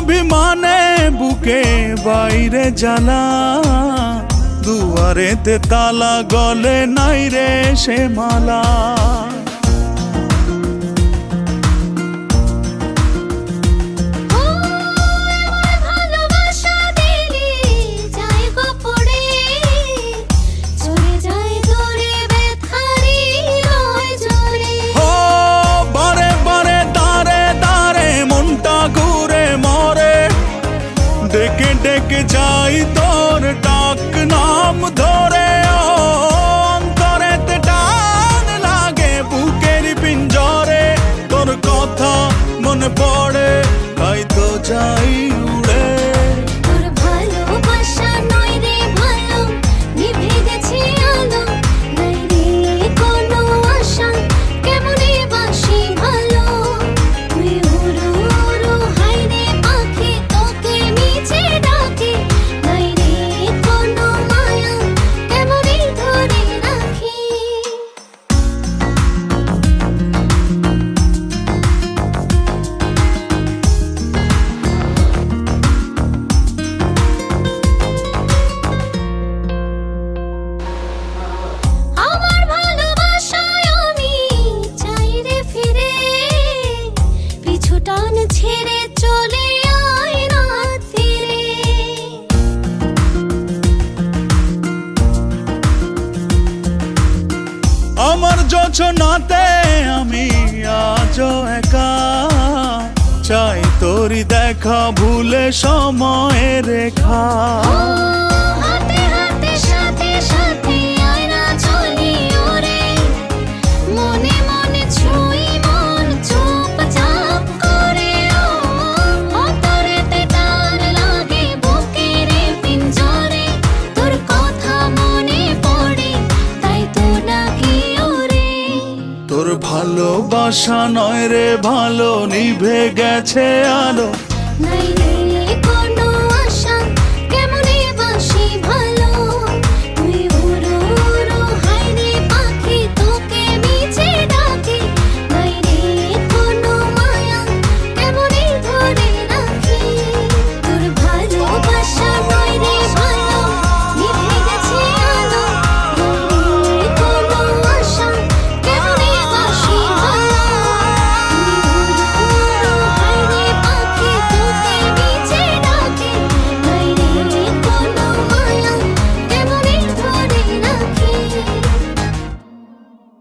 অভিমানে বুকে বাইরে জ্বালা, দুয়ারেতে তালা গলে নাই রে সে মালা। ডেকে ডেকে যাই তোর ডাক নাম ধরে, অন্তরেতে টান লাগে বুকের পিঞ্জরে। তোর কথা মনে পড়ে তাই তো যাই উড়ে। তোর ভালোবাসা নয় রে ভালো, নিভে গেছে আলো, নাই রে কোনো আশা, কেমনে বাসি ভালো। তুই উড়ো উড়ো হাই রে পাখি, তোকে মিছে ডাকে, নাই রে কোনো মায়া, কেমনে ধরে রাখি। আমার ভালোবাসায় আমি চাই রে ফিরে, পিছু টান ছেড়ে চলে আয় রাত ফিরে। আমার যোছনাতে আমি আজও একা, চাই তোরি দেখা ভুলে সময়ের রেখা। হাতে হাতে সাথে সাথে আয় না চলি ওরে, মনে মনে ছুঁই মন চুপচাপ করে। অন্তরেতে টান লাগে বুকের পিঞ্জরে, তোর কথা মনে পড়ে তাই তো ডাকি ওরে। তোর ভালোবাসা নয় রে ভালো, নিভে গেছে আলো, নাই রে